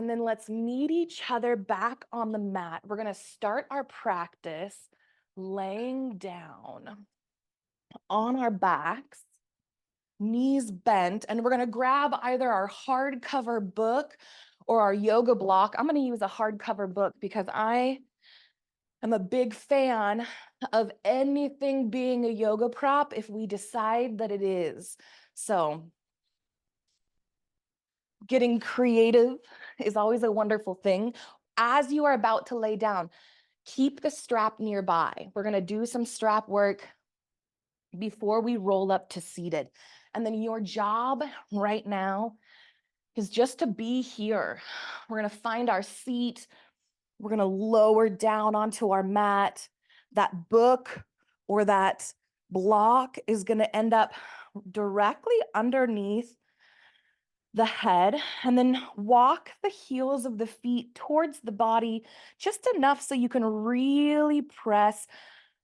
And then let's meet each other back on the mat. We're gonna start our practice laying down on our backs, knees bent, and we're gonna grab either our hardcover book or our yoga block. I'm gonna use a hardcover book because I am a big fan of anything being a yoga prop if we decide that it is. So getting creative is always a wonderful thing. As you are about to lay down, keep the strap nearby. We're gonna do some strap work before we roll up to seated. And then your job right now is just to be here. We're gonna find our seat. We're gonna lower down onto our mat. That book or that block is gonna end up directly underneath the head, and then walk the heels of the feet towards the body just enough so you can really press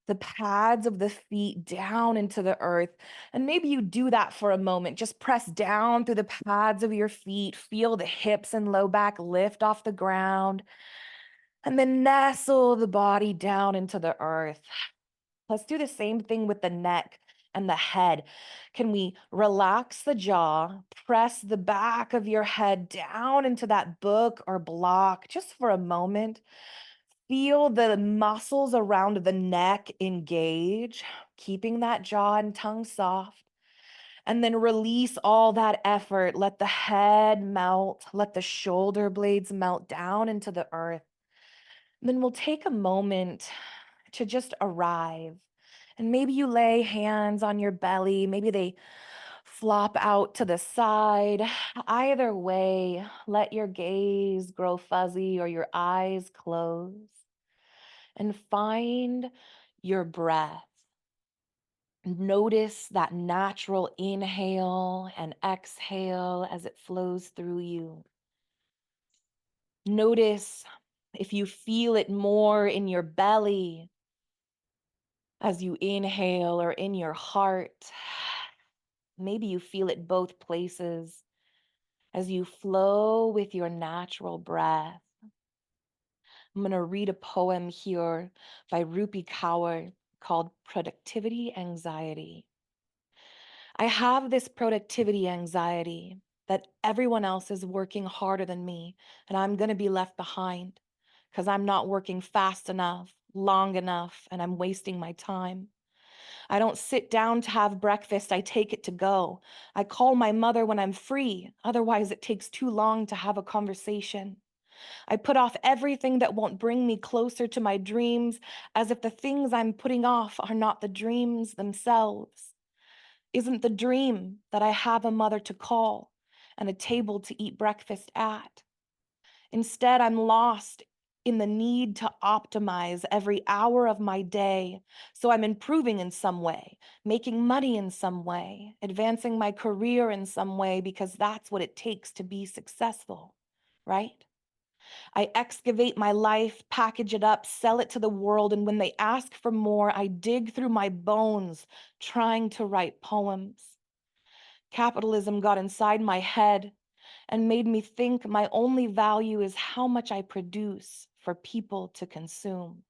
the pads of the feet down into the earth. And maybe you do that for a moment. Just press down through the pads of your feet, feel the hips and low back lift off the ground, and then nestle the body down into the earth. Let's do the same thing with the neck and the head. Can we relax the jaw, press the back of your head down into that book or block just for a moment? Feel the muscles around the neck engage, keeping that jaw and tongue soft. And then release all that effort. Let the head melt, let the shoulder blades melt down into the earth. And then we'll take a moment to just arrive. And maybe you lay hands on your belly, maybe they flop out to the side. Either way, let your gaze grow fuzzy or your eyes close and find your breath. Notice that natural inhale and exhale as it flows through you. Notice if you feel it more in your belly as you inhale or in your heart. Maybe you feel it both places as you flow with your natural breath. I'm going to read a poem here by Rupi Kaur called Productivity Anxiety. I have this productivity anxiety that everyone else is working harder than me, and I'm going to be left behind because I'm not working fast enough, long enough, and I'm wasting my time. I don't sit down to have breakfast, I take it to go. I call my mother when I'm free, otherwise, it takes too long to have a conversation. I put off everything that won't bring me closer to my dreams, as if the things I'm putting off are not the dreams themselves. Isn't the dream that I have a mother to call and a table to eat breakfast at? Instead, I'm lost in the need to optimize every hour of my day. So I'm improving in some way, making money in some way, advancing my career in some way, because that's what it takes to be successful, right? I excavate my life, package it up, sell it to the world, and when they ask for more, I dig through my bones trying to write poems. Capitalism got inside my head and made me think my only value is how much I produce for people to consume.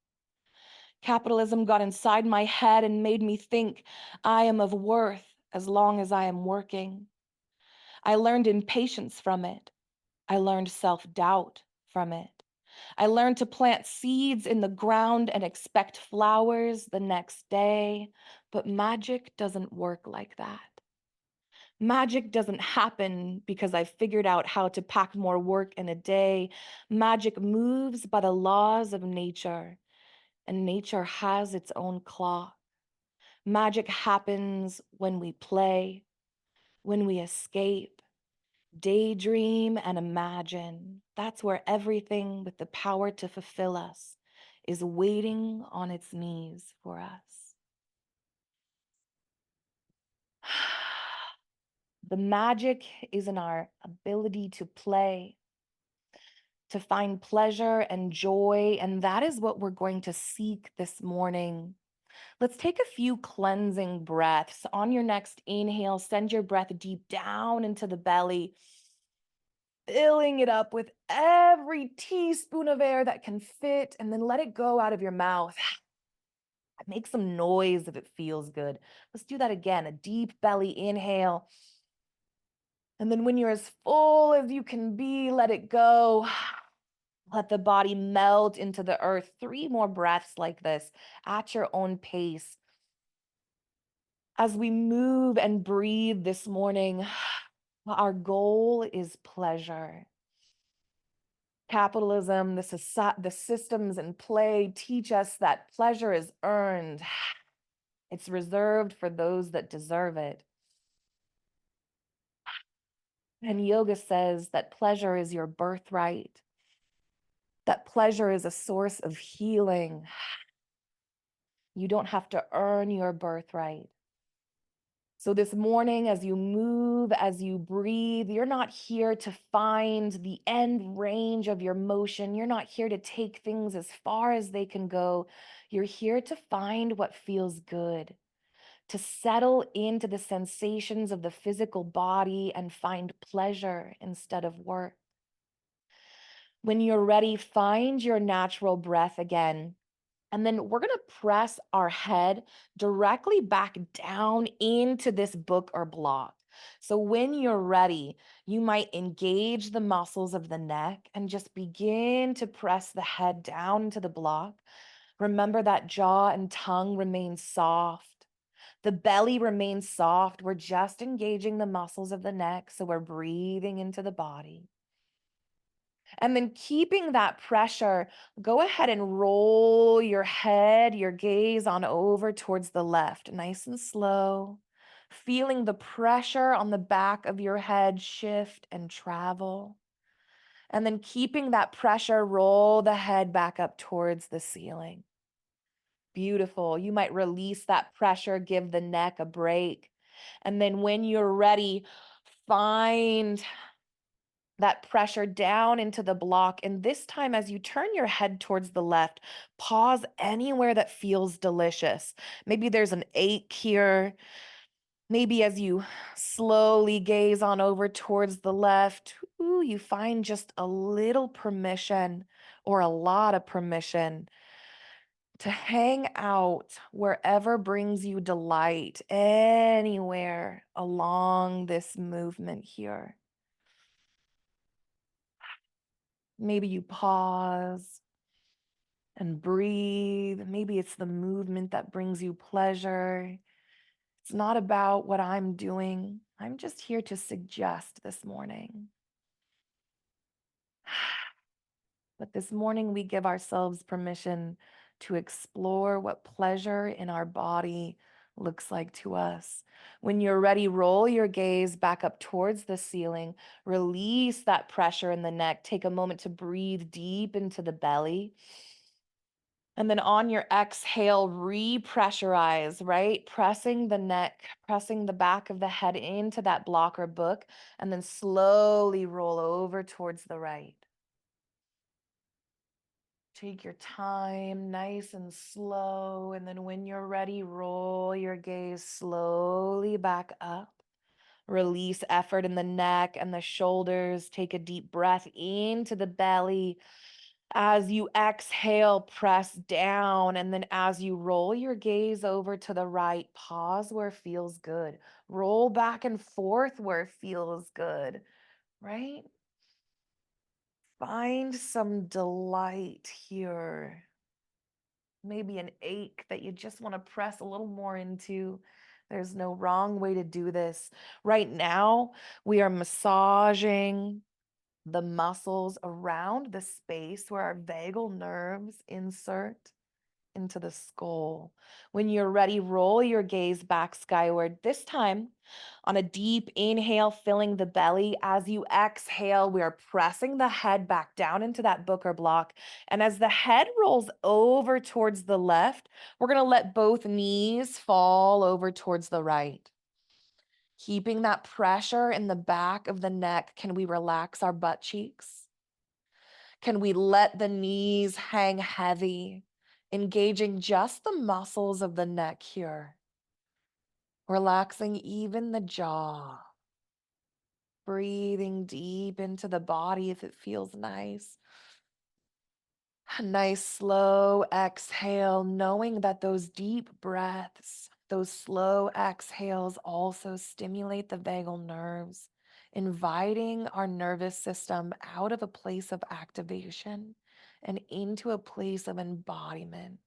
Capitalism got inside my head and made me think I am of worth as long as I am working. I learned impatience from it. I learned self-doubt from it. I learned to plant seeds in the ground and expect flowers the next day, but magic doesn't work like that. Magic doesn't happen because I figured out how to pack more work in a day. Magic moves by the laws of nature, and nature has its own clock. Magic happens when we play, when we escape, daydream, and imagine. That's where everything with the power to fulfill us is waiting on its knees for us. The magic is in our ability to play, to find pleasure and joy, and that is what we're going to seek this morning. Let's take a few cleansing breaths. On your next inhale, send your breath deep down into the belly. filling it up with every teaspoon of air that can fit, and then let it go out of your mouth. Make some noise if it feels good. Let's do that again. A deep belly inhale. And then when you're as full as you can be, let it go. Let the body melt into the earth. 3 more breaths like this at your own pace. As we move and breathe this morning, our goal is pleasure. Capitalism, the systems in play teach us that pleasure is earned. It's reserved for those that deserve it. And yoga says that pleasure is your birthright, that pleasure is a source of healing. You don't have to earn your birthright. So this morning, as you move, as you breathe, you're not here to find the end range of your motion. You're not here to take things as far as they can go. You're here to find what feels good, to settle into the sensations of the physical body and find pleasure instead of work. When you're ready, find your natural breath again. And then we're going to press our head directly back down into this book or block. So when you're ready, you might engage the muscles of the neck and just begin to press the head down into the block. Remember that jaw and tongue remain soft. The belly remains soft. We're just engaging the muscles of the neck. So we're breathing into the body. And then keeping that pressure, go ahead and roll your head, your gaze on over towards the left, nice and slow, feeling the pressure on the back of your head shift and travel. And then keeping that pressure, roll the head back up towards the ceiling. Beautiful. You might release that pressure, give the neck a break. And then when you're ready, find that pressure down into the block. And this time, as you turn your head towards the left, pause anywhere that feels delicious. Maybe there's an ache here. Maybe as you slowly gaze on over towards the left, ooh, you find just a little permission or a lot of permission to hang out wherever brings you delight, anywhere along this movement here. Maybe you pause and breathe. Maybe it's the movement that brings you pleasure. It's not about what I'm doing. I'm just here to suggest this morning. But this morning, we give ourselves permission to explore what pleasure in our body looks like to us. When you're ready, roll your gaze back up towards the ceiling. Release that pressure in the neck. Take a moment to breathe deep into the belly. And then on your exhale, repressurize, right? Pressing the neck, pressing the back of the head into that block or book, and then slowly roll over towards the right. Take your time, nice and slow. And then when you're ready, roll your gaze slowly back up. Release effort in the neck and the shoulders. Take a deep breath into the belly. As you exhale, press down. And then as you roll your gaze over to the right, pause where it feels good. Roll back and forth where it feels good, right? Find some delight here. Maybe an ache that you just want to press a little more into. There's no wrong way to do this. Right now, we are massaging the muscles around the space where our vagal nerves insert into the skull. When you're ready, roll your gaze back skyward. This time, on a deep inhale, filling the belly. As you exhale, we are pressing the head back down into that book or block. And as the head rolls over towards the left, we're going to let both knees fall over towards the right. Keeping that pressure in the back of the neck, can we relax our butt cheeks? Can we let the knees hang heavy, engaging just the muscles of the neck here? Relaxing even the jaw. Breathing deep into the body if it feels nice. A nice slow exhale, knowing that those deep breaths, those slow exhales also stimulate the vagal nerves, inviting our nervous system out of a place of activation and into a place of embodiment.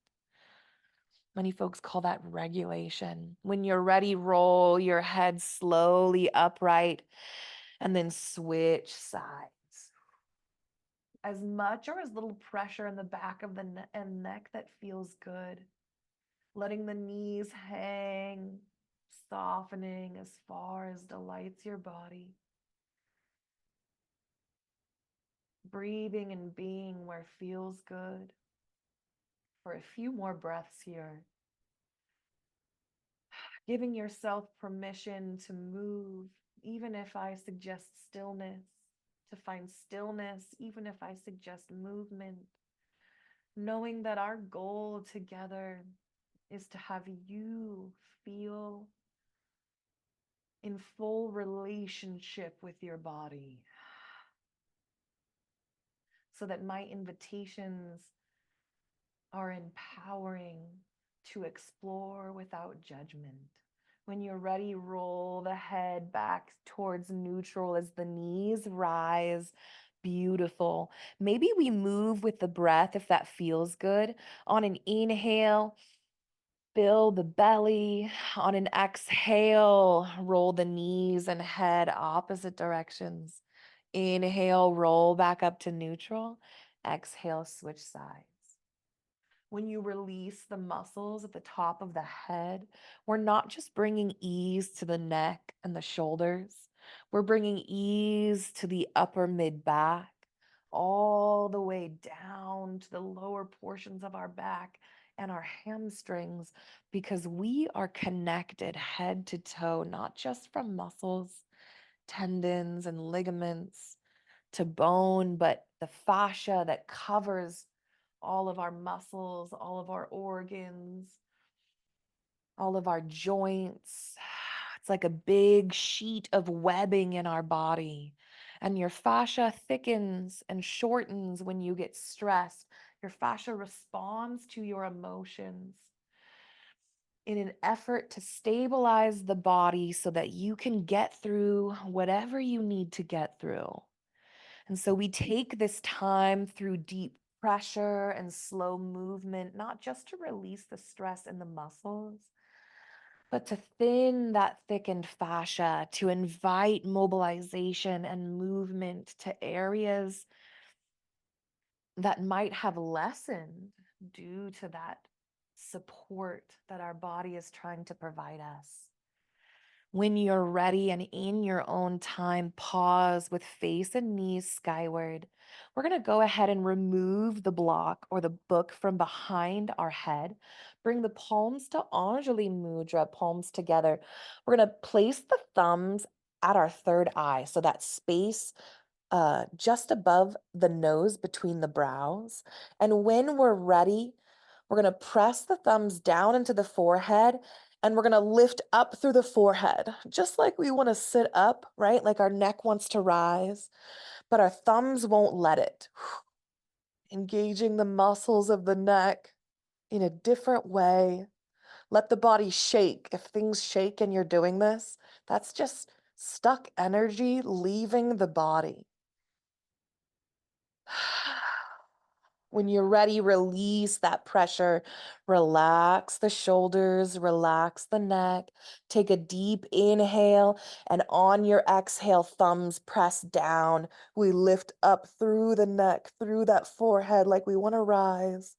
Many folks call that regulation. When you're ready, roll your head slowly upright and then switch sides. As much or as little pressure in the back of the neck that feels good. Letting the knees hang, softening as far as delights your body. Breathing and being where feels good. For a few more breaths here. Giving yourself permission to move, even if I suggest stillness, to find stillness, even if I suggest movement. Knowing that our goal together is to have you feel in full relationship with your body, so that my invitations are empowering to explore without judgment. When you're ready, roll the head back towards neutral as the knees rise. Beautiful. Maybe we move with the breath if that feels good. On an inhale, fill the belly. On an exhale, roll the knees and head opposite directions. Inhale, roll back up to neutral. Exhale, switch sides. When you release the muscles at the top of the head, we're not just bringing ease to the neck and the shoulders. We're bringing ease to the upper mid back, all the way down to the lower portions of our back and our hamstrings, because we are connected head to toe, not just from muscles, tendons, and ligaments to bone, but the fascia that covers all of our muscles, all of our organs, all of our joints. It's like a big sheet of webbing in our body. And your fascia thickens and shortens when you get stressed. Your fascia responds to your emotions in an effort to stabilize the body so that you can get through whatever you need to get through. And so we take this time through deep pressure and slow movement, not just to release the stress in the muscles, but to thin that thickened fascia, to invite mobilization and movement to areas that might have lessened due to that support that our body is trying to provide us. When you're ready and in your own time, pause with face and knees skyward. We're going to go ahead and remove the block or the book from behind our head. Bring the palms to Anjali Mudra, palms together. We're going to place the thumbs at our third eye, so that space just above the nose between the brows. And when we're ready, we're going to press the thumbs down into the forehead and we're going to lift up through the forehead, just like we want to sit up, right? Like our neck wants to rise, but our thumbs won't let it. Engaging the muscles of the neck in a different way. Let the body shake. If things shake and you're doing this, that's just stuck energy leaving the body. When you're ready, release that pressure. Relax the shoulders, relax the neck. Take a deep inhale, and on your exhale, thumbs press down. We lift up through the neck, through that forehead, like we want to rise.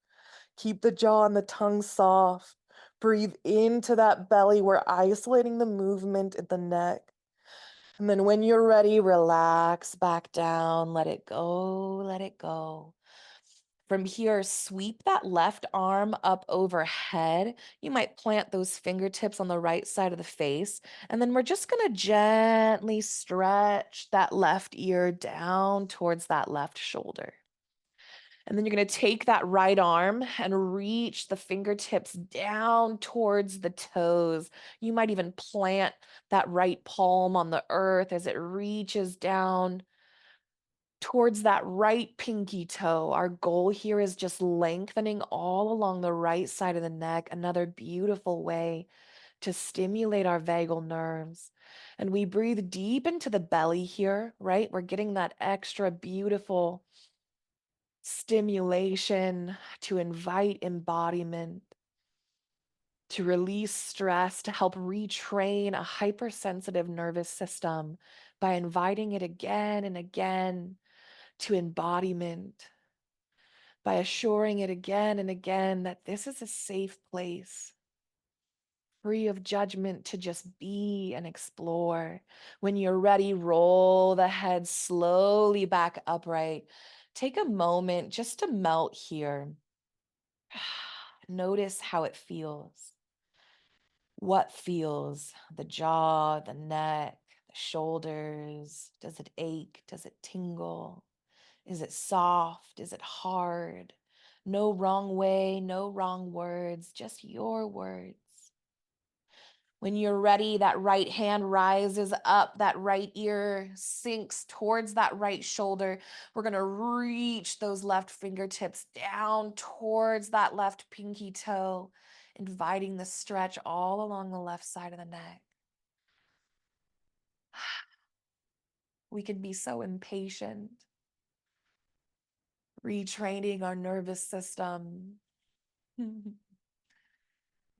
Keep the jaw and the tongue soft. Breathe into that belly. We're isolating the movement at the neck. And then when you're ready, relax back down. Let it go, let it go. From here, sweep that left arm up overhead. You might plant those fingertips on the right side of the face. And then we're just going to gently stretch that left ear down towards that left shoulder. And then you're going to take that right arm and reach the fingertips down towards the toes. You might even plant that right palm on the earth as it reaches down towards that right pinky toe. Our goal here is just lengthening all along the right side of the neck, another beautiful way to stimulate our vagal nerves. And we breathe deep into the belly here, right? We're getting that extra beautiful stimulation to invite embodiment, to release stress, to help retrain a hypersensitive nervous system by inviting it again and again to embodiment, by assuring it again and again that this is a safe place, free of judgment to just be and explore. When you're ready, roll the head slowly back upright. Take a moment just to melt here. Notice how it feels. What feels? The jaw, the neck, the shoulders. Does it ache? Does it tingle? Is it soft? Is it hard? No wrong way, no wrong words, just your words. When you're ready, that right hand rises up, that right ear sinks towards that right shoulder. We're going to reach those left fingertips down towards that left pinky toe, inviting the stretch all along the left side of the neck. We can be so impatient, retraining our nervous system,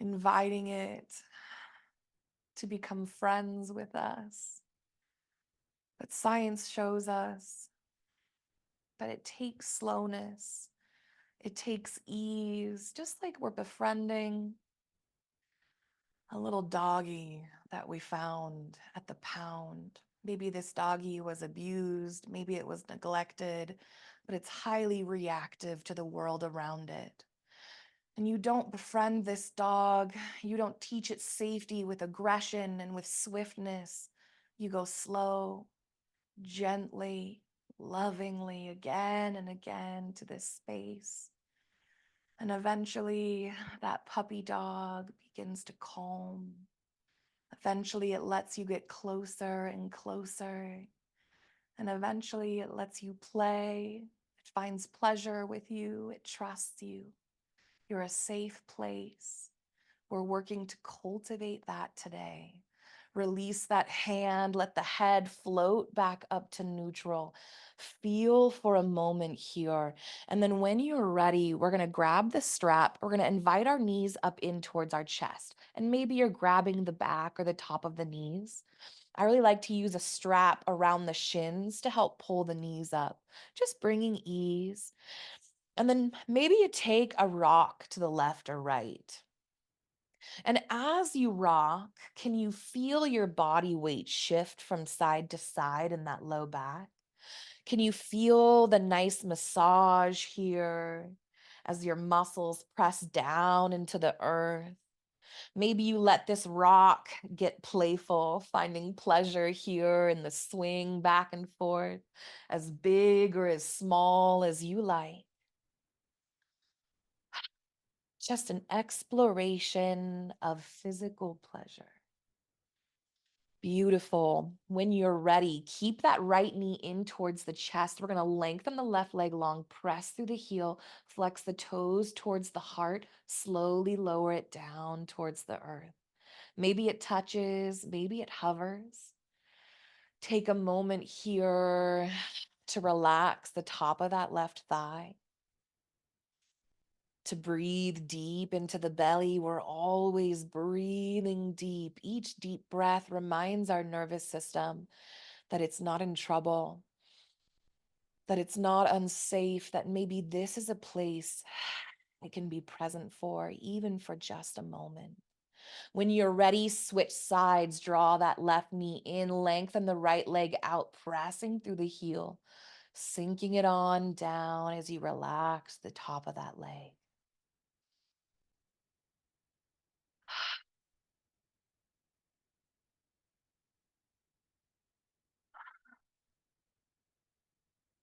inviting it to become friends with us. But science shows us that it takes slowness, it takes ease, just like we're befriending a little doggy that we found at the pound. Maybe this doggy was abused, maybe it was neglected, but it's highly reactive to the world around it. And you don't befriend this dog, you don't teach it safety with aggression and with swiftness. You go slow, gently, lovingly, again and again to this space. And eventually, that puppy dog begins to calm. Eventually, it lets you get closer and closer. And eventually, it lets you play. It finds pleasure with you. It trusts you. You're a safe place. We're working to cultivate that today. Release that hand, let the head float back up to neutral. Feel for a moment here. And then when you're ready, we're going to grab the strap. We're going to invite our knees up in towards our chest. And maybe you're grabbing the back or the top of the knees. I really like to use a strap around the shins to help pull the knees up, just bringing ease. And then maybe you take a rock to the left or right. And as you rock, can you feel your body weight shift from side to side in that low back? Can you feel the nice massage here as your muscles press down into the earth? Maybe you let this rock get playful, finding pleasure here in the swing back and forth, as big or as small as you like. Just an exploration of physical pleasure. Beautiful. When you're ready, keep that right knee in towards the chest. We're going to lengthen the left leg long, press through the heel, flex the toes towards the heart, slowly lower it down towards the earth. Maybe it touches, maybe it hovers. Take a moment here to relax the top of that left thigh, to breathe deep into the belly. We're always breathing deep. Each deep breath reminds our nervous system that it's not in trouble, that it's not unsafe, that maybe this is a place it can be present for, even for just a moment. When you're ready, switch sides, draw that left knee in, lengthen the right leg out, pressing through the heel, sinking it on down as you relax the top of that leg.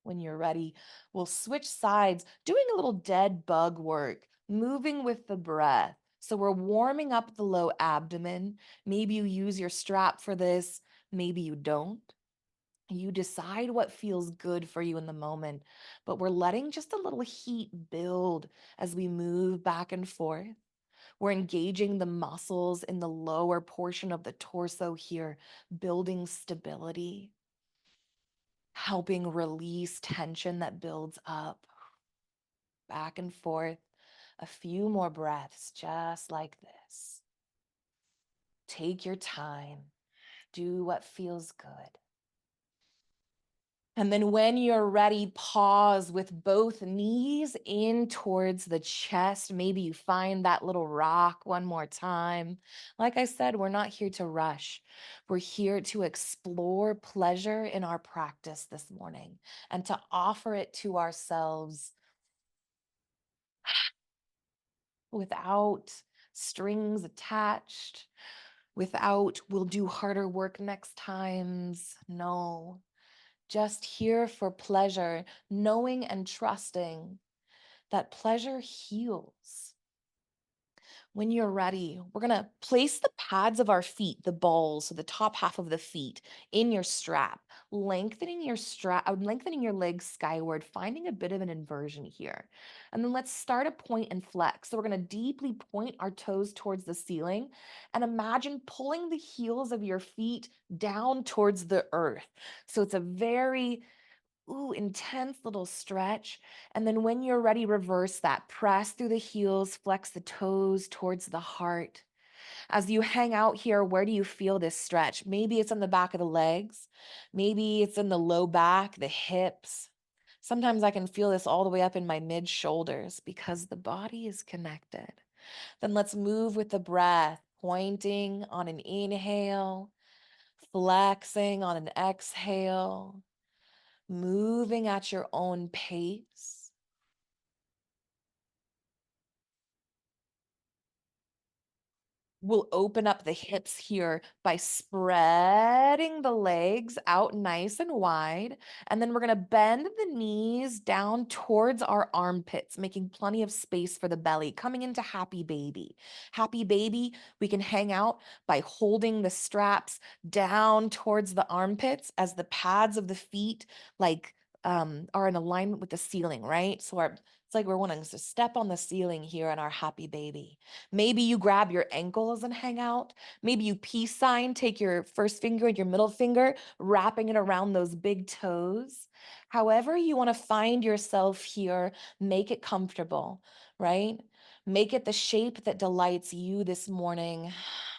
When you're ready, we'll switch sides, doing a little dead bug work, moving with the breath. So we're warming up the low abdomen. Maybe you use your strap for this, maybe you don't. You decide what feels good for you in the moment, but we're letting just a little heat build as we move back and forth. We're engaging the muscles in the lower portion of the torso here, building stability, helping release tension that builds up, back and forth. A few more breaths, just like this. Take your time. Do what feels good. And then when you're ready, pause with both knees in towards the chest. Maybe you find that little rock one more time. Like I said, we're not here to rush. We're here to explore pleasure in our practice this morning and to offer it to ourselves without strings attached, without we'll do harder work next times. No, just here for pleasure, knowing and trusting that pleasure heals. When you're ready, we're going to place the pads of our feet, the balls, so the top half of the feet, in your strap, lengthening your lengthening your legs skyward, finding a bit of an inversion here. And then let's start a point and flex. So we're going to deeply point our toes towards the ceiling and imagine pulling the heels of your feet down towards the earth. So it's a very intense little stretch. And then when you're ready, reverse that. Press through the heels, flex the toes towards the heart. As you hang out here, where do you feel this stretch? Maybe it's on the back of the legs. Maybe it's in the low back, the hips. Sometimes I can feel this all the way up in my mid shoulders because the body is connected. Then let's move with the breath, pointing on an inhale, flexing on an exhale, moving at your own pace. We'll open up the hips here by spreading the legs out nice and wide. And then we're going to bend the knees down towards our armpits, making plenty of space for the belly, coming into happy baby. Happy baby, we can hang out by holding the straps down towards the armpits as the pads of the feet are in alignment with the ceiling, right? So it's like we're wanting to step on the ceiling here in our happy baby. Maybe you grab your ankles and hang out. Maybe you peace sign, take your first finger and your middle finger, wrapping it around those big toes. However you want to find yourself here, make it comfortable, right? Make it the shape that delights you this morning,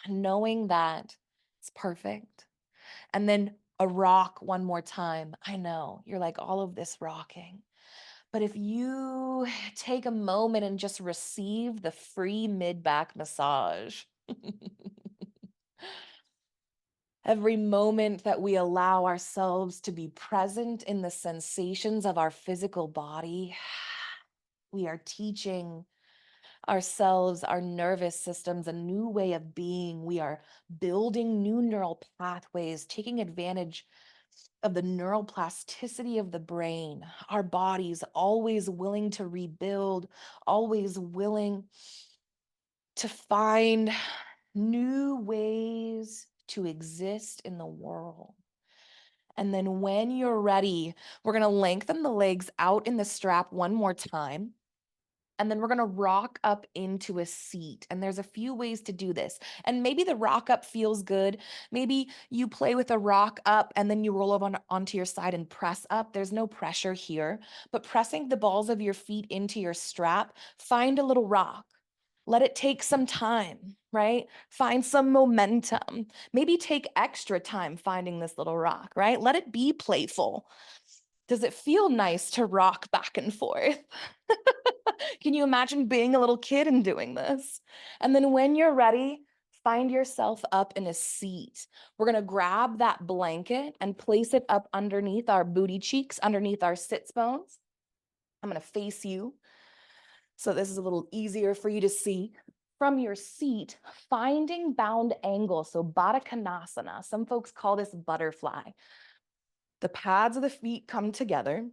knowing that it's perfect. And then a rock one more time. I know you're like all of this rocking. But if you take a moment and just receive the free mid-back massage, every moment that we allow ourselves to be present in the sensations of our physical body, we are teaching ourselves, our nervous systems, a new way of being. We are building new neural pathways, taking advantage of the neural plasticity of the brain, our bodies always willing to rebuild, always willing to find new ways to exist in the world. And then when you're ready, we're going to lengthen the legs out in the strap one more time. And then we're going to rock up into a seat. And there's a few ways to do this. And maybe the rock up feels good. Maybe you play with a rock up and then you roll over onto your side and press up. There's no pressure here. But pressing the balls of your feet into your strap, find a little rock. Let it take some time, right? Find some momentum. Maybe take extra time finding this little rock, right? Let it be playful. Does it feel nice to rock back and forth? Can you imagine being a little kid and doing this? And then when you're ready, find yourself up in a seat. We're going to grab that blanket and place it up underneath our booty cheeks, underneath our sits bones. I'm going to face you. So this is a little easier for you to see. From your seat, finding bound angle. So Baddha Konasana. Some folks call this butterfly. The pads of the feet come together.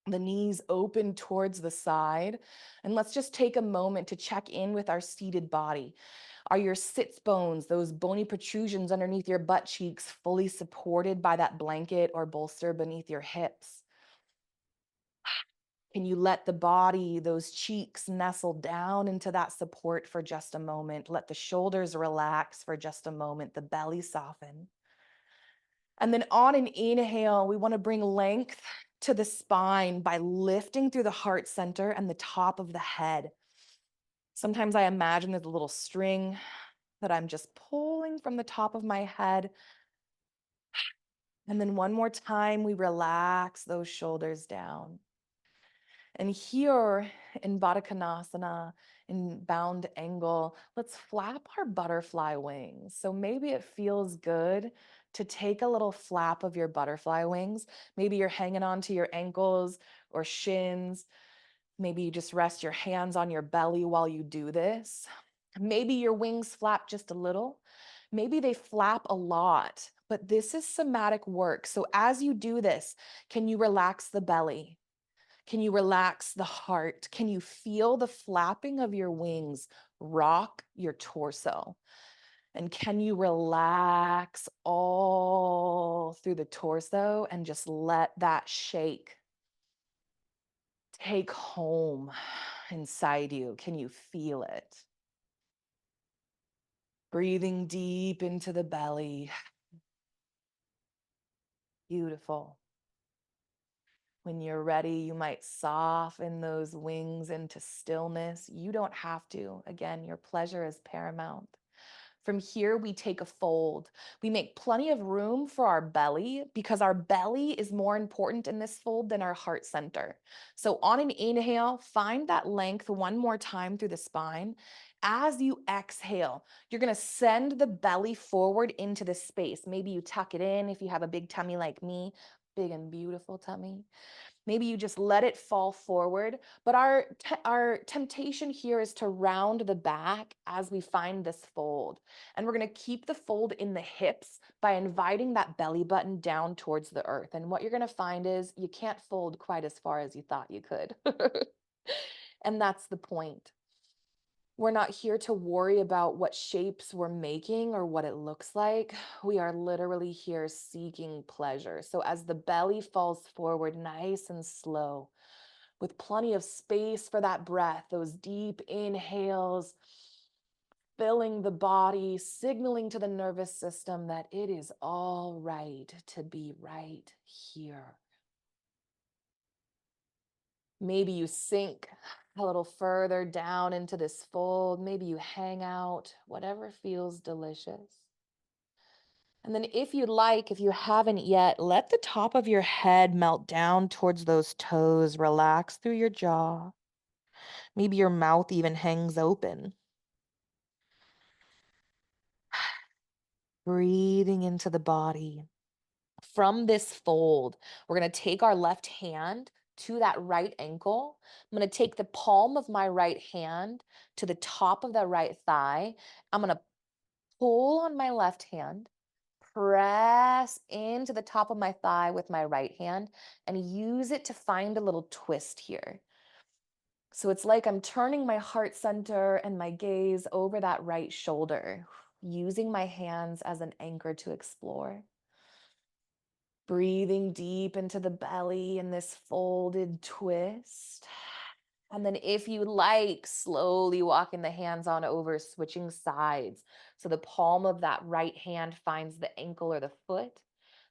The knees open towards the side. And let's just take a moment to check in with our seated body. Are your sits bones, those bony protrusions underneath your butt cheeks, fully supported by that blanket or bolster beneath your hips? Can you let the body, those cheeks, nestle down into that support for just a moment? Let the shoulders relax for just a moment, the belly soften. And then on an inhale, we want to bring length to the spine by lifting through the heart center and the top of the head. Sometimes I imagine there's a little string that I'm just pulling from the top of my head. And then one more time, we relax those shoulders down. And here in Baddha Konasana, in bound angle, let's flap our butterfly wings. So maybe it feels good to take a little flap of your butterfly wings. Maybe you're hanging on to your ankles or shins. Maybe you just rest your hands on your belly while you do this. Maybe your wings flap just a little. Maybe they flap a lot, but this is somatic work. So as you do this, can you relax the belly? Can you relax the heart? Can you feel the flapping of your wings rock your torso? And can you relax all through the torso and just let that shake take home inside you? Can you feel it? Breathing deep into the belly. Beautiful. When you're ready, you might soften those wings into stillness. You don't have to. Again, your pleasure is paramount. From here, we take a fold. We make plenty of room for our belly because our belly is more important in this fold than our heart center. So on an inhale, find that length one more time through the spine. As you exhale, you're going to send the belly forward into the space. Maybe you tuck it in if you have a big tummy like me, big and beautiful tummy. Maybe you just let it fall forward. But our temptation here is to round the back as we find this fold. And we're going to keep the fold in the hips by inviting that belly button down towards the earth. And what you're going to find is you can't fold quite as far as you thought you could. And that's the point. We're not here to worry about what shapes we're making or what it looks like. We are literally here seeking pleasure. So as the belly falls forward, nice and slow, with plenty of space for that breath, those deep inhales, filling the body, signaling to the nervous system that it is all right to be right here. Maybe you sink a little further down into this fold. Maybe you hang out, whatever feels delicious. And then if you'd like, if you haven't yet, let the top of your head melt down towards those toes. Relax through your jaw. Maybe your mouth even hangs open. Breathing into the body. From this fold, we're going to take our left hand to that right ankle. I'm going to take the palm of my right hand to the top of the right thigh. I'm going to pull on my left hand, press into the top of my thigh with my right hand, and use it to find a little twist here. So it's like I'm turning my heart center and my gaze over that right shoulder, using my hands as an anchor to explore. Breathing deep into the belly in this folded twist. And then if you like, slowly walking the hands on over, switching sides. So the palm of that right hand finds the ankle or the foot.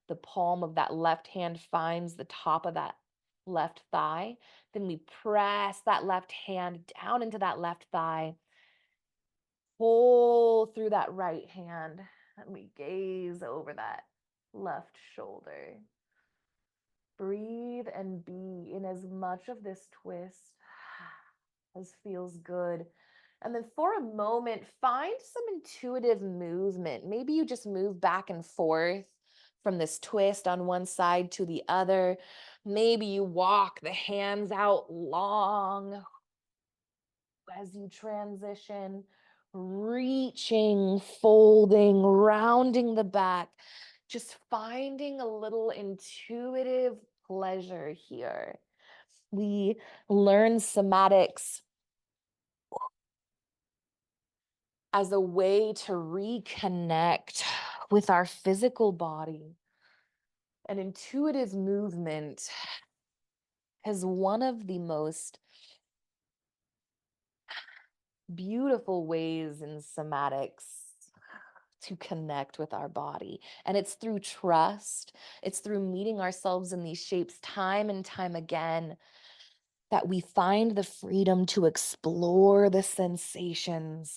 The palm of that left hand finds the top of that left thigh. Then we press that left hand down into that left thigh. Pull through that right hand. And we gaze over that left shoulder. Breathe and be in as much of this twist as feels good. And then for a moment, find some intuitive movement. Maybe you just move back and forth from this twist on one side to the other. Maybe you walk the hands out long as you transition, reaching, folding, rounding the back, just finding a little intuitive pleasure here. We learn somatics as a way to reconnect with our physical body. An intuitive movement is one of the most beautiful ways in somatics to connect with our body. And it's through trust, it's through meeting ourselves in these shapes time and time again that we find the freedom to explore the sensations.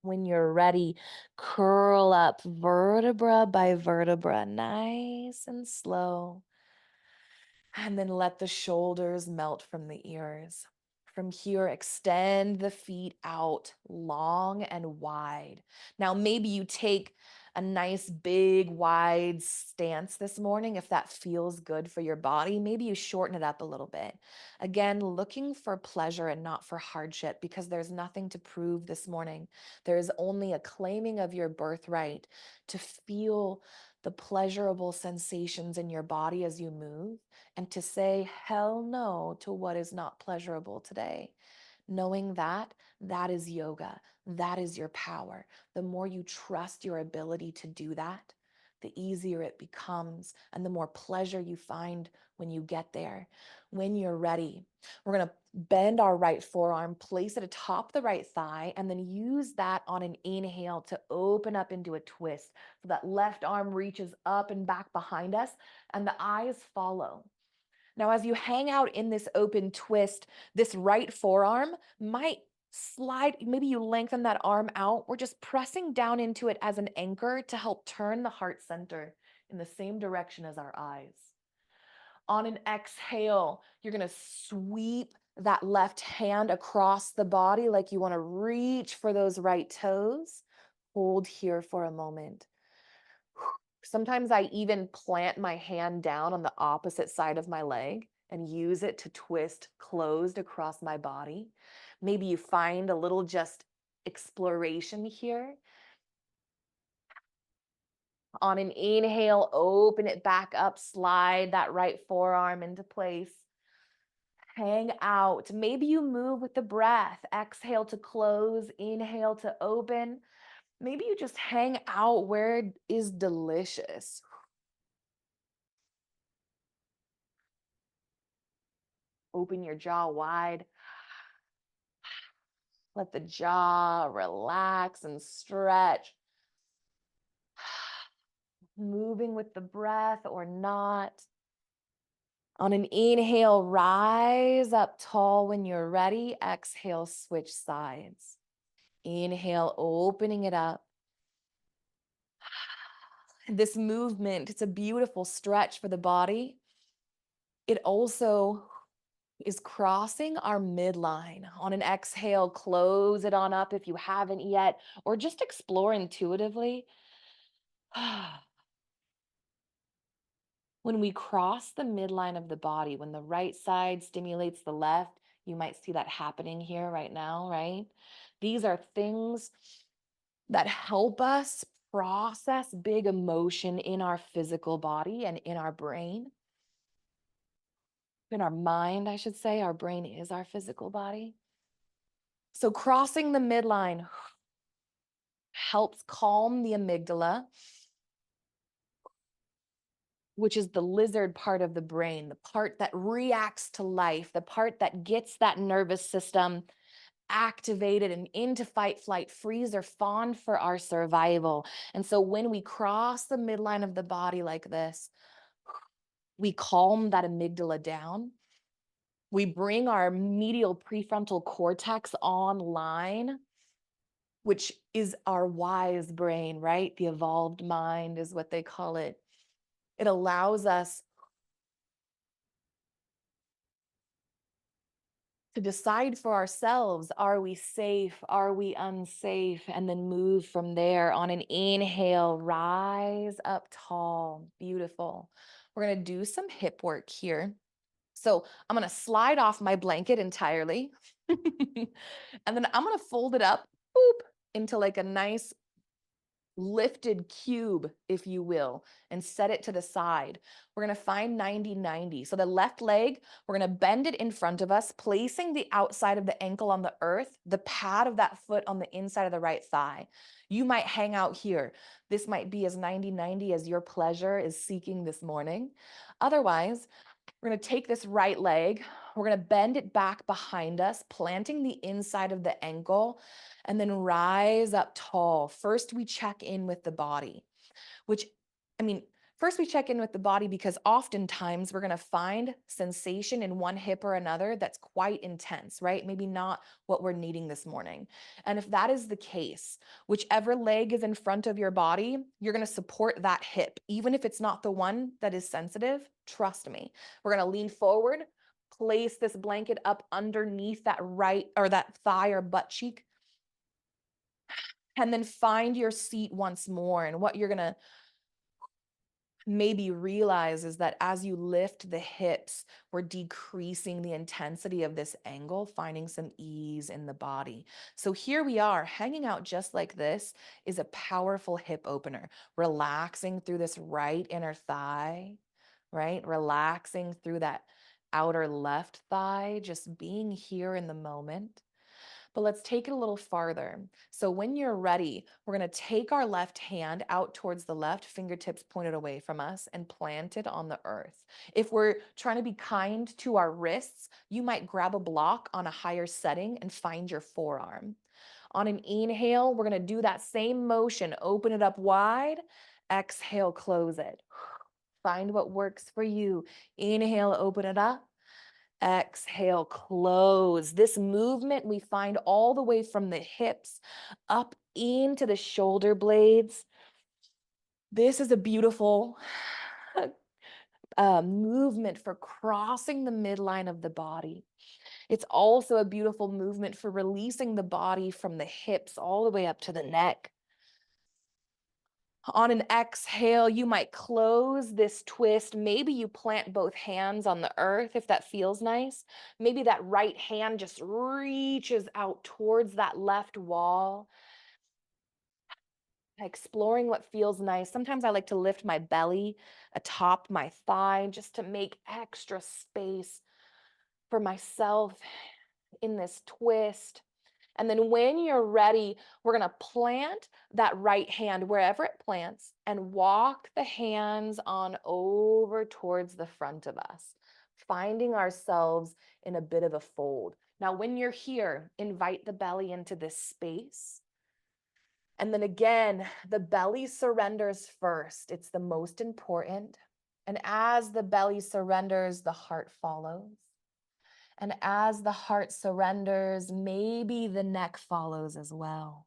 When you're ready, curl up vertebra by vertebra, nice and slow. And then let the shoulders melt from the ears. From here, extend the feet out long and wide. Now, maybe you take a nice big wide stance this morning if that feels good for your body. Maybe you shorten it up a little bit. Again, looking for pleasure and not for hardship, because there's nothing to prove this morning. There is only a claiming of your birthright to feel the pleasurable sensations in your body as you move, and to say hell no to what is not pleasurable today. Knowing that, that is yoga. That is your power. The more you trust your ability to do that, the easier it becomes and the more pleasure you find when you get there. When you're ready, we're going to bend our right forearm, place it atop the right thigh, and then use that on an inhale to open up into a twist. So that left arm reaches up and back behind us and the eyes follow. Now, as you hang out in this open twist, this right forearm might slide. Maybe you lengthen that arm out. We're just pressing down into it as an anchor to help turn the heart center in the same direction as our eyes. On an exhale, you're going to sweep that left hand across the body like you want to reach for those right toes. Hold here for a moment. Sometimes I even plant my hand down on the opposite side of my leg and use it to twist closed across my body. Maybe you find a little just exploration here. On an inhale, open it back up, slide that right forearm into place. Hang out. Maybe you move with the breath. Exhale to close, inhale to open. Maybe you just hang out where it is delicious. Open your jaw wide. Let the jaw relax and stretch. Moving with the breath or not. On an inhale, rise up tall when you're ready. Exhale, switch sides. Inhale, opening it up. This movement, it's a beautiful stretch for the body. It also is crossing our midline. On an exhale, close it on up if you haven't yet, or just explore intuitively. When we cross the midline of the body, when the right side stimulates the left, you might see that happening here right now, right? These are things that help us process big emotion in our physical body and in our brain. In our mind, I should say. Our brain is our physical body. So crossing the midline helps calm the amygdala, which is the lizard part of the brain, the part that reacts to life, the part that gets that nervous system activated and into fight, flight, freeze, or fawn for our survival. And so when we cross the midline of the body like this, we calm that amygdala down. We bring our medial prefrontal cortex online, which is our wise brain, right? The evolved mind is what they call it. It allows us to decide for ourselves, are we safe? Are we unsafe? And then move from there. On an inhale, rise up tall. Beautiful. We're going to do some hip work here. So I'm going to slide off my blanket entirely. And then I'm going to fold it up, boop, into like a nice lifted cube, if you will, and set it to the side. We're going to find 90-90. So the left leg, we're going to bend it in front of us, placing the outside of the ankle on the earth, the pad of that foot on the inside of the right thigh. You might hang out here. This might be as 90-90 as your pleasure is seeking this morning. Otherwise, we're going to take this right leg, we're going to bend it back behind us, planting the inside of the ankle, and then rise up tall. First, we check in with the body, which, I mean, first we check in with the body because oftentimes we're going to find sensation in one hip or another that's quite intense, right? Maybe not what we're needing this morning. And if that is the case, whichever leg is in front of your body, you're going to support that hip. Even if it's not the one that is sensitive, trust me. We're going to lean forward, place this blanket up underneath that right or that thigh or butt cheek, and then find your seat once more. And what you're going to maybe realize is that as you lift the hips, we're decreasing the intensity of this angle, finding some ease in the body. So here we are, hanging out just like this is a powerful hip opener, relaxing through this right inner thigh, right? Relaxing through that outer left thigh, just being here in the moment. But let's take it a little farther. So when you're ready, we're going to take our left hand out towards the left, fingertips pointed away from us, and plant it on the earth. If we're trying to be kind to our wrists, you might grab a block on a higher setting and find your forearm. On an inhale, we're going to do that same motion. Open it up wide. Exhale, close it. Find what works for you. Inhale, open it up. Exhale, close. This movement we find all the way from the hips up into the shoulder blades. This is a beautiful movement for crossing the midline of the body. It's also a beautiful movement for releasing the body from the hips all the way up to the neck. On an exhale, you might close this twist. Maybe you plant both hands on the earth if that feels nice. Maybe that right hand just reaches out towards that left wall, exploring what feels nice. Sometimes I like to lift my belly atop my thigh just to make extra space for myself in this twist. And then when you're ready, we're going to plant that right hand wherever it plants and walk the hands on over towards the front of us, finding ourselves in a bit of a fold. Now, when you're here, invite the belly into this space. And then again, the belly surrenders first. It's the most important. And as the belly surrenders, the heart follows. And as the heart surrenders, maybe the neck follows as well.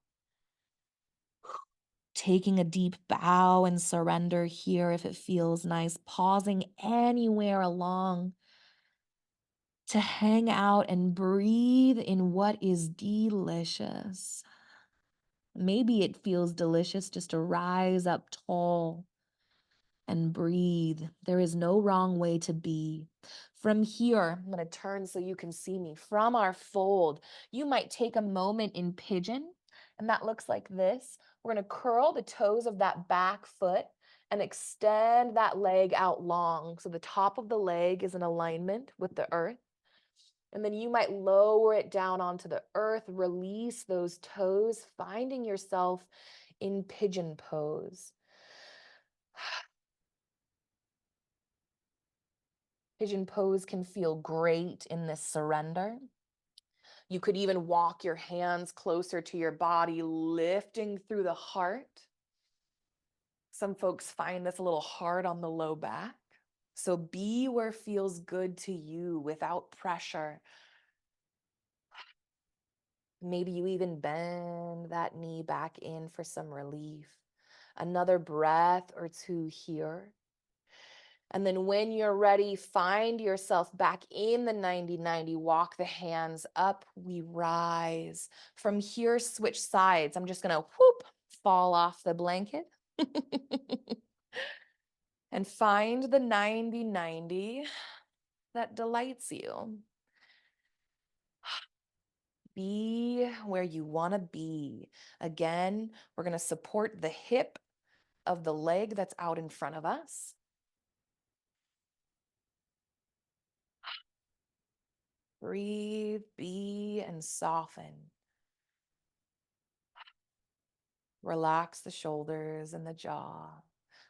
Taking a deep bow and surrender here if it feels nice, pausing anywhere along to hang out and breathe in what is delicious. Maybe it feels delicious just to rise up tall and breathe. There is no wrong way to be. From here, I'm going to turn so you can see me. From our fold, you might take a moment in pigeon, and that looks like this. We're going to curl the toes of that back foot and extend that leg out long. So the top of the leg is in alignment with the earth. And then you might lower it down onto the earth, release those toes, finding yourself in pigeon pose. Pigeon pose can feel great in this surrender. You could even walk your hands closer to your body, lifting through the heart. Some folks find this a little hard on the low back. So be where feels good to you without pressure. Maybe you even bend that knee back in for some relief. Another breath or two here. And then when you're ready, find yourself back in the 90-90. Walk the hands up. We rise. From here, switch sides. I'm just going to whoop, fall off the blanket. And find the 90-90 that delights you. Be where you want to be. Again, we're going to support the hip of the leg that's out in front of us. Breathe, be, and soften. Relax the shoulders and the jaw.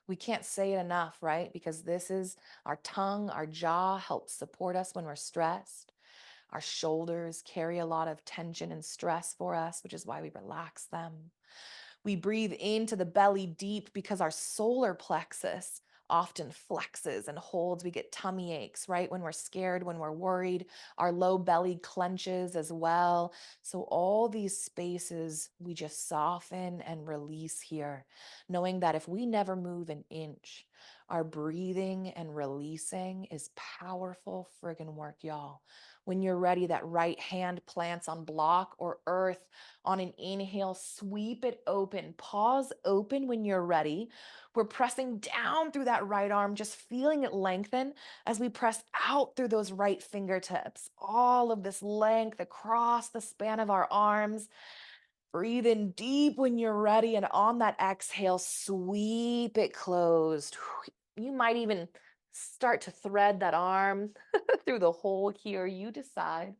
We can't say it enough, right? Because this is our tongue, our jaw helps support us when we're stressed. Our shoulders carry a lot of tension and stress for us, which is why we relax them. We breathe into the belly deep because our solar plexus often flexes and holds. We get tummy aches, right? When we're scared, when we're worried, our low belly clenches as well. So all these spaces we just soften and release here, knowing that if we never move an inch, our breathing and releasing is powerful friggin' work, y'all. When you're ready, that right hand plants on block or earth. On an inhale, sweep it open. Pause open when you're ready. We're pressing down through that right arm, just feeling it lengthen as we press out through those right fingertips. All of this length across the span of our arms. Breathe in deep when you're ready, and on that exhale, sweep it closed. You might even start to thread that arm through the hole here. You decide.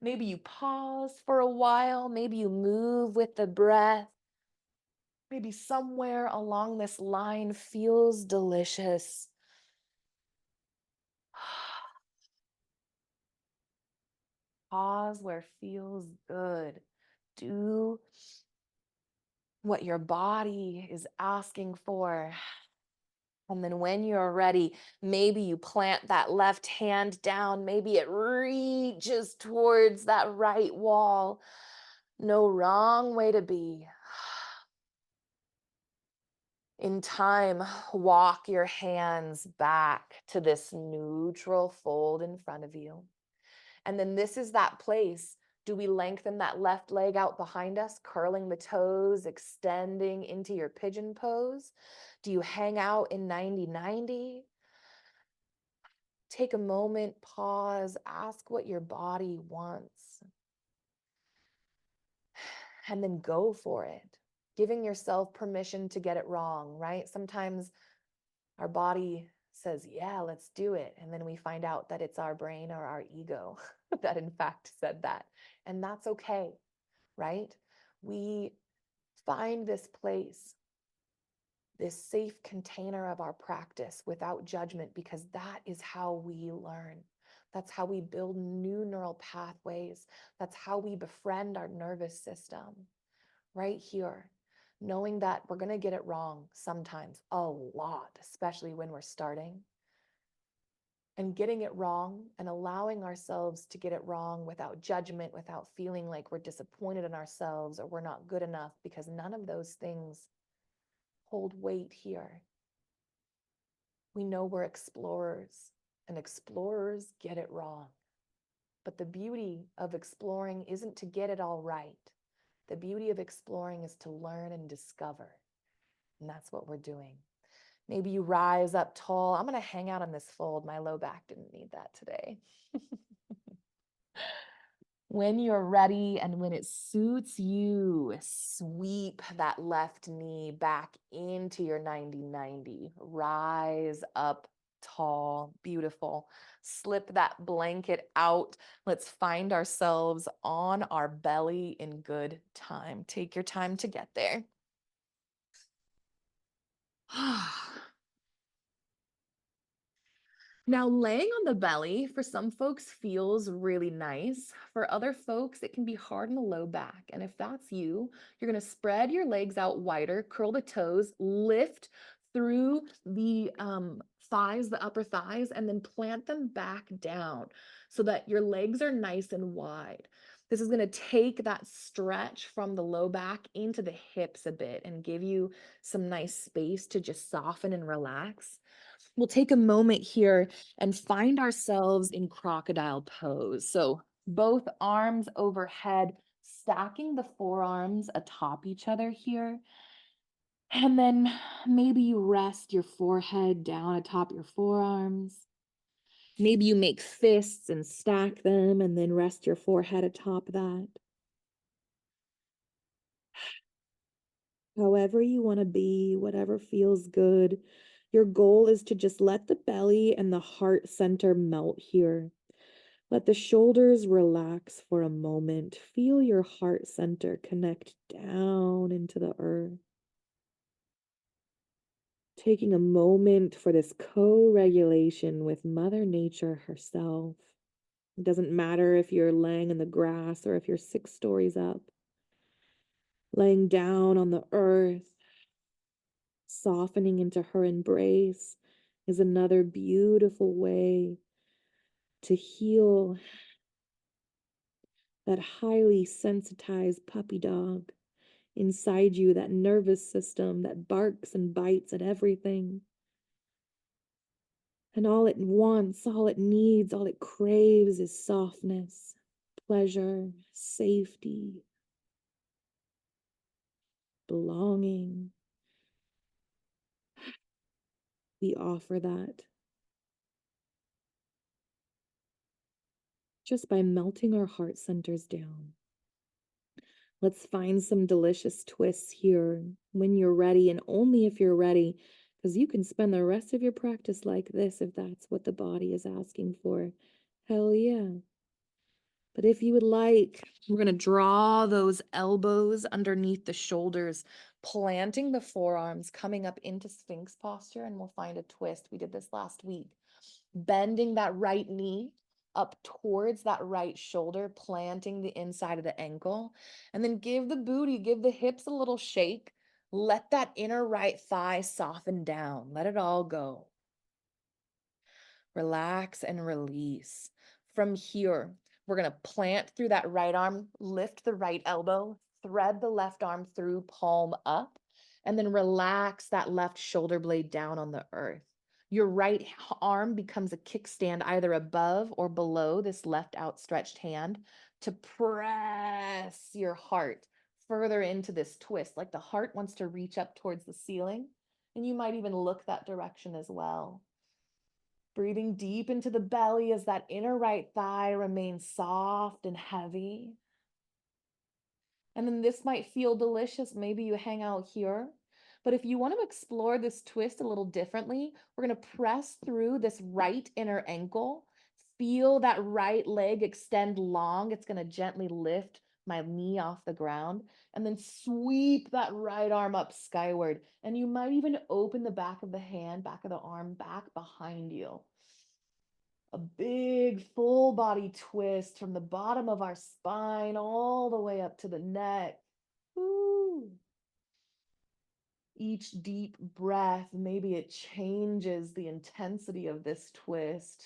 Maybe you pause for a while. Maybe you move with the breath. Maybe somewhere along this line feels delicious. Pause where feels good. Do what your body is asking for. And then when you're ready, maybe you plant that left hand down. Maybe it reaches towards that right wall. No wrong way to be. In time, walk your hands back to this neutral fold in front of you. And then this is that place. Do we lengthen that left leg out behind us, curling the toes, extending into your pigeon pose? Do you hang out in 90-90? Take a moment, pause, ask what your body wants, and then go for it. Giving yourself permission to get it wrong, right? Sometimes our body says, yeah, let's do it. And then we find out that it's our brain or our ego that in fact said that. And that's okay, right? We find this place, this safe container of our practice without judgment, because that is how we learn. That's how we build new neural pathways. That's how we befriend our nervous system, right here. Knowing that we're going to get it wrong sometimes, a lot, especially when we're starting. And getting it wrong and allowing ourselves to get it wrong without judgment, without feeling like we're disappointed in ourselves or we're not good enough, because none of those things hold weight here. We know we're explorers, and explorers get it wrong. But the beauty of exploring isn't to get it all right. The beauty of exploring is to learn and discover. And that's what we're doing. Maybe you rise up tall. I'm going to hang out on this fold. My low back didn't need that today. When you're ready and when it suits you, sweep that left knee back into your 90-90. Rise up tall. Beautiful. Slip that blanket out. Let's find ourselves on our belly in good time. Take your time to get there. Now, laying on the belly for some folks feels really nice. For other folks, it can be hard in the low back. And if that's you, you're going to spread your legs out wider, curl the toes, lift through the thighs, the upper thighs, and then plant them back down so that your legs are nice and wide. This is going to take that stretch from the low back into the hips a bit and give you some nice space to just soften and relax. We'll take a moment here and find ourselves in crocodile pose. So both arms overhead, stacking the forearms atop each other here. And then maybe you rest your forehead down atop your forearms. Maybe you make fists and stack them and then rest your forehead atop that. however you want to be, whatever feels good. Your goal is to just let the belly and the heart center melt here. Let the shoulders relax for a moment. Feel your heart center connect down into the earth. Taking a moment for this co-regulation with Mother Nature herself. It doesn't matter if you're laying in the grass or if you're 6 stories up. Laying down on the earth, softening into her embrace is another beautiful way to heal that highly sensitized puppy dog inside you, that nervous system that barks and bites at everything. And all it wants, all it needs, all it craves is softness, pleasure, safety, belonging. We offer that just by melting our heart centers down. Let's find some delicious twists here when you're ready, and only if you're ready, because you can spend the rest of your practice like this if that's what the body is asking for. Hell yeah. But if you would like, we're going to draw those elbows underneath the shoulders, planting the forearms, coming up into Sphinx posture, and we'll find a twist. We did this last week. Bending that right knee up towards that right shoulder, planting the inside of the ankle, and then give the booty, give the hips a little shake. Let that inner right thigh soften down. Let it all go. Relax and release. From here, we're going to plant through that right arm, lift the right elbow, thread the left arm through, palm up, and then relax that left shoulder blade down on the earth. Your right arm becomes a kickstand either above or below this left outstretched hand to press your heart further into this twist, like the heart wants to reach up towards the ceiling, and you might even look that direction as well. Breathing deep into the belly as that inner right thigh remains soft and heavy. And then this might feel delicious. Maybe you hang out here. But if you want to explore this twist a little differently, we're going to press through this right inner ankle. Feel that right leg extend long. It's going to gently lift my knee off the ground, and then sweep that right arm up skyward. And you might even open the back of the hand, back of the arm, back behind you. A big full body twist from the bottom of our spine all the way up to the neck. Woo. Each deep breath, maybe it changes the intensity of this twist.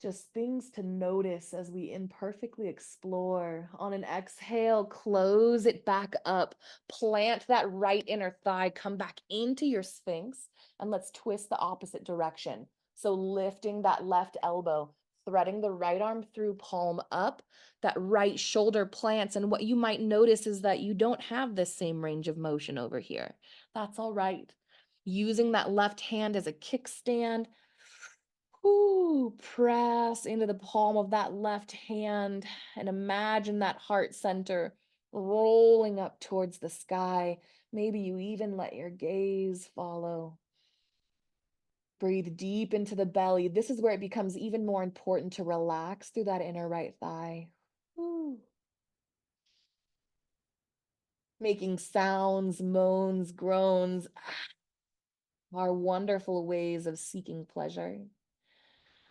Just things to notice as we imperfectly explore. On an exhale, close it back up. Plant that right inner thigh. Come back into your Sphinx, and let's twist the opposite direction. So lifting that left elbow, threading the right arm through, palm up, that right shoulder plants. And what you might notice is that you don't have the same range of motion over here. That's all right. Using that left hand as a kickstand, press into the palm of that left hand and imagine that heart center rolling up towards the sky. Maybe you even let your gaze follow. Breathe deep into the belly. This is where it becomes even more important to relax through that inner right thigh. Woo. Making sounds, moans, groans are wonderful ways of seeking pleasure.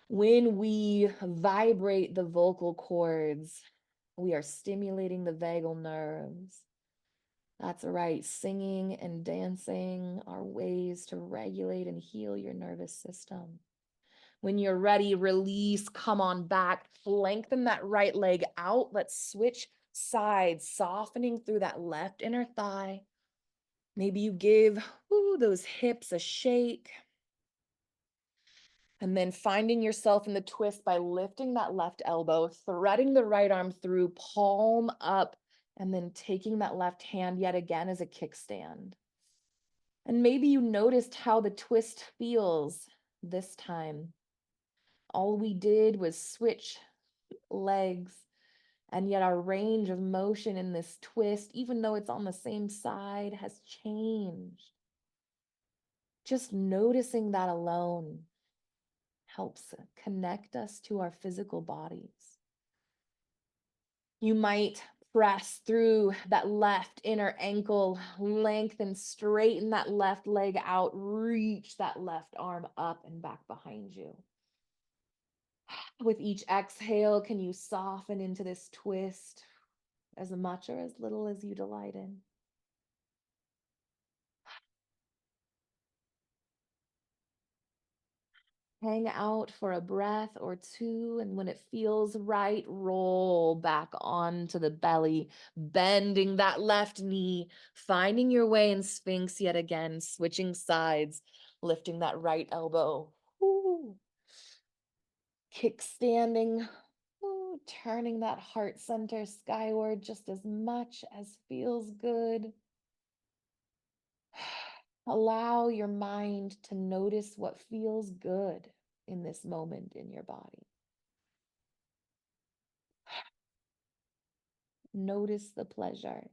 When we vibrate the vocal cords, we are stimulating the vagal nerves. That's right. Singing and dancing are ways to regulate and heal your nervous system. When you're ready, release, come on back, lengthen that right leg out. Let's switch sides, softening through that left inner thigh. Maybe you give those hips a shake. And then finding yourself in the twist by lifting that left elbow, threading the right arm through, palm up, and then taking that left hand yet again as a kickstand. And maybe you noticed how the twist feels this time. All we did was switch legs, And yet our range of motion in this twist, even though it's on the same side, has changed. Just noticing that alone helps connect us to our physical bodies. You might press through that left inner ankle, lengthen, straighten that left leg out, reach that left arm up and back behind you. With each exhale, can you soften into this twist as much or as little as you delight in? Hang out for a breath or two, and when it feels right, roll back onto the belly, bending that left knee, finding your way in Sphinx yet again, switching sides, lifting that right elbow. Ooh. Kickstanding, ooh, turning that heart center skyward just as much as feels good. Allow your mind to notice what feels good in this moment in your body. Notice the pleasure.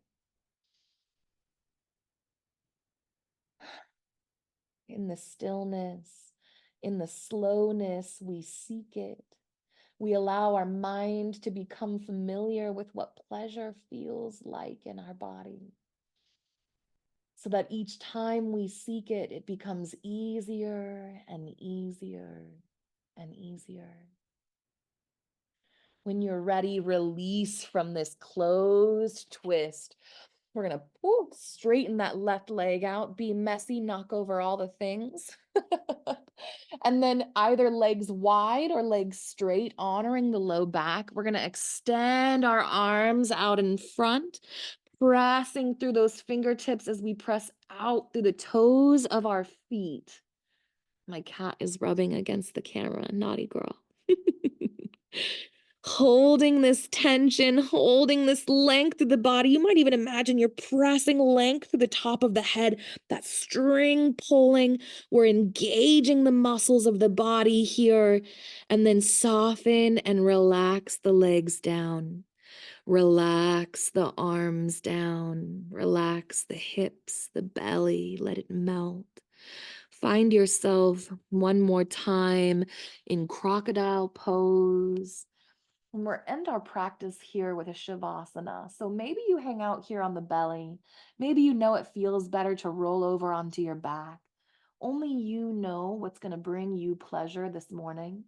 In the stillness, in the slowness, we seek it. We allow our mind to become familiar with what pleasure feels like in our body. So that each time we seek it, it becomes easier and easier and easier. When you're ready, release from this closed twist. We're going to straighten that left leg out, be messy, knock over all the things. And then either legs wide or legs straight, honoring the low back. We're going to extend our arms out in front, pressing through those fingertips as we press out through the toes of our feet. My cat is rubbing against the camera. Naughty girl. Holding this tension, holding this length through the body. You might even imagine you're pressing length through the top of the head, that string pulling. We're engaging the muscles of the body here, and then soften and relax the legs down. Relax the arms down. Relax the hips, the belly. Let it melt. Find yourself one more time in crocodile pose. And we'll end our practice here with a Shavasana. So maybe you hang out here on the belly. Maybe you know it feels better to roll over onto your back. Only you know what's going to bring you pleasure this morning.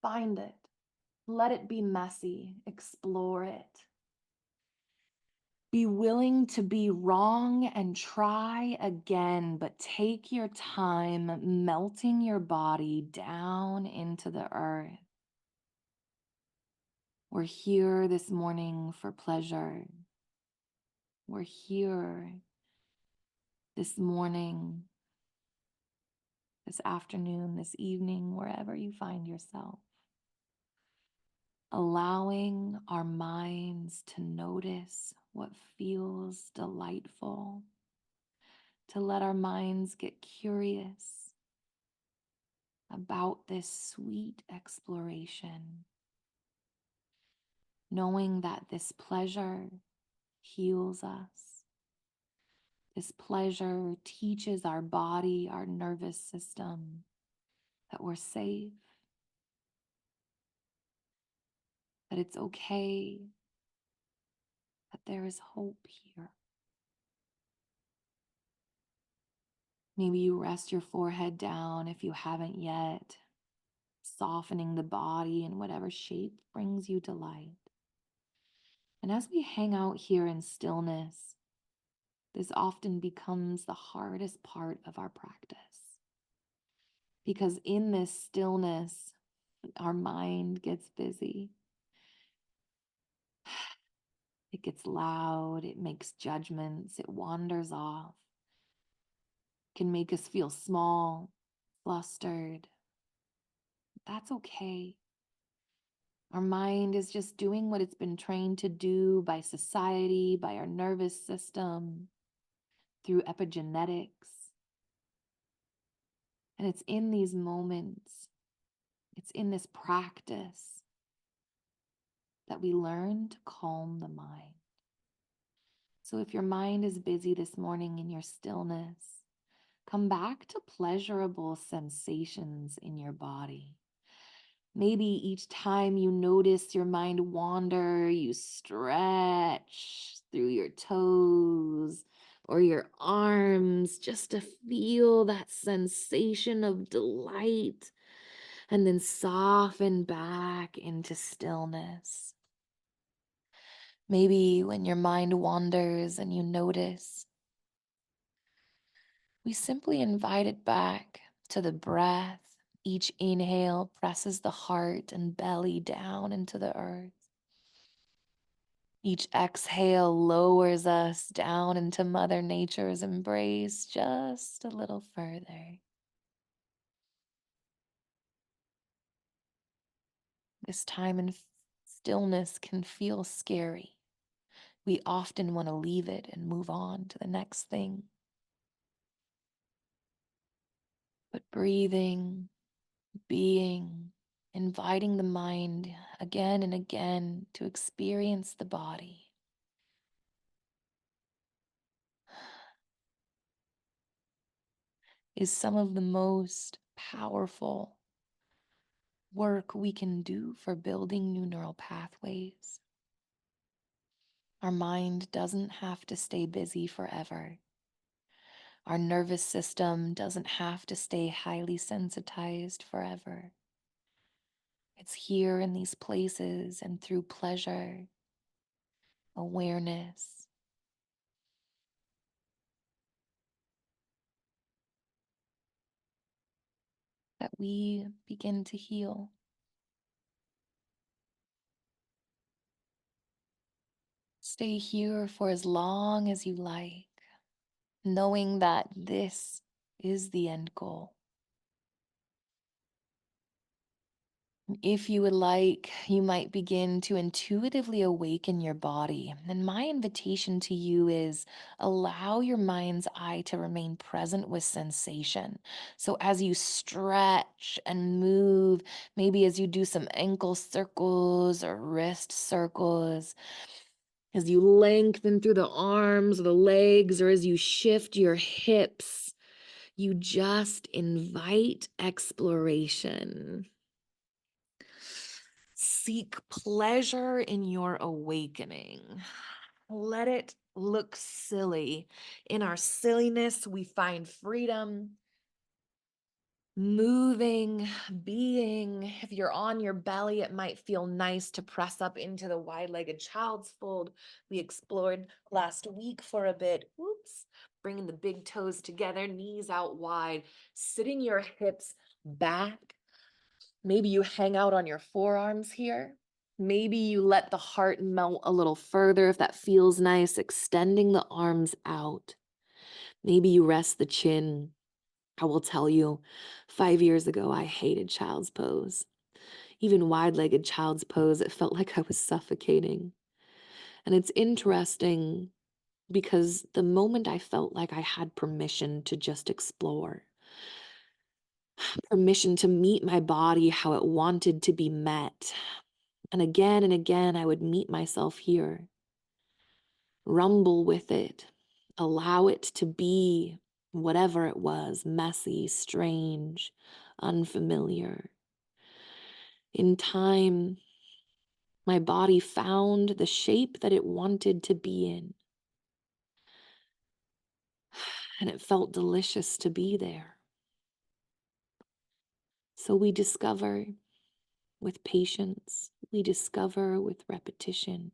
Find it. Let it be messy. Explore it. Be willing to be wrong and try again, but take your time melting your body down into the earth. We're here this morning for pleasure. We're here this morning, this afternoon, this evening, wherever you find yourself. Allowing our minds to notice what feels delightful, to let our minds get curious about this sweet exploration, knowing that this pleasure heals us. This pleasure teaches our body, our nervous system, that we're safe, that it's okay, that there is hope here. Maybe you rest your forehead down if you haven't yet, softening the body in whatever shape brings you delight. And as we hang out here in stillness, this often becomes the hardest part of our practice. Because in this stillness, our mind gets busy. It gets loud, it makes judgments, it wanders off. It can make us feel small, flustered. That's okay. Our mind is just doing what it's been trained to do by society, by our nervous system, through epigenetics. And it's in these moments, it's in this practice that we learn to calm the mind. So if your mind is busy this morning in your stillness, come back to pleasurable sensations in your body. Maybe each time you notice your mind wander, you stretch through your toes or your arms just to feel that sensation of delight and then soften back into stillness. Maybe when your mind wanders and you notice, we simply invite it back to the breath. Each inhale presses the heart and belly down into the earth. Each exhale lowers us down into Mother Nature's embrace just a little further. This time in stillness can feel scary. We often want to leave it and move on to the next thing. But breathing, being, inviting the mind again and again to experience the body is some of the most powerful work we can do for building new neural pathways. Our mind doesn't have to stay busy forever. Our nervous system doesn't have to stay highly sensitized forever. It's here in these places and through pleasure, awareness, that we begin to heal. Stay here for as long as you like, knowing that this is the end goal. If you would like, you might begin to intuitively awaken your body. And my invitation to you is allow your mind's eye to remain present with sensation. So as you stretch and move, maybe as you do some ankle circles or wrist circles, as you lengthen through the arms or the legs, or as you shift your hips, you just invite exploration. Seek pleasure in your awakening. Let it look silly. In our silliness, we find freedom. Moving, being. If you're on your belly, it might feel nice to press up into the wide-legged child's fold we explored last week for a bit. Oops. Bringing the big toes together, knees out wide, sitting your hips back. Maybe you hang out on your forearms here. Maybe you let the heart melt a little further if that feels nice, extending the arms out. Maybe you rest the chin. I will tell you, 5 years ago, I hated child's pose. Even wide-legged child's pose, it felt like I was suffocating. And it's interesting because the moment I felt like I had permission to just explore, permission to meet my body how it wanted to be met, and again, I would meet myself here, rumble with it, allow it to be whatever it was, messy, strange, unfamiliar. In time, my body found the shape that it wanted to be in, and it felt delicious to be there. So we discover with patience, we discover with repetition.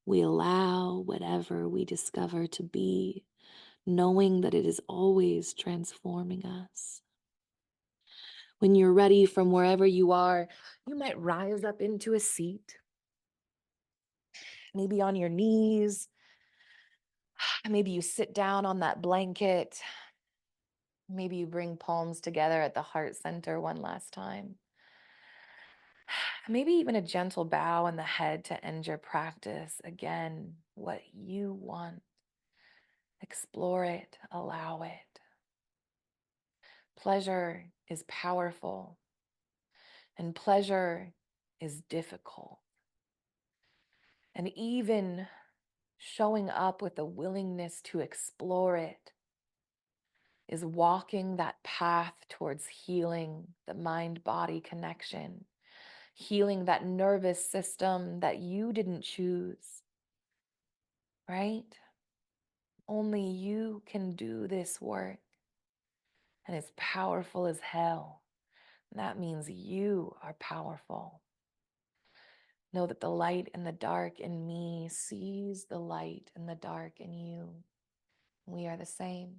We allow whatever we discover to be, knowing that it is always transforming us. When you're ready from wherever you are, you might rise up into a seat, maybe on your knees. Maybe you sit down on that blanket. Maybe you bring palms together at the heart center one last time. Maybe even a gentle bow in the head to end your practice. Again, what you want. Explore it, allow it. Pleasure is powerful, and pleasure is difficult. And even showing up with a willingness to explore it is walking that path towards healing the mind body connection, healing that nervous system that you didn't choose, right? Only you can do this work, and it's powerful as hell. And that means you are powerful. Know that the light and the dark in me sees the light and the dark in you. We are the same.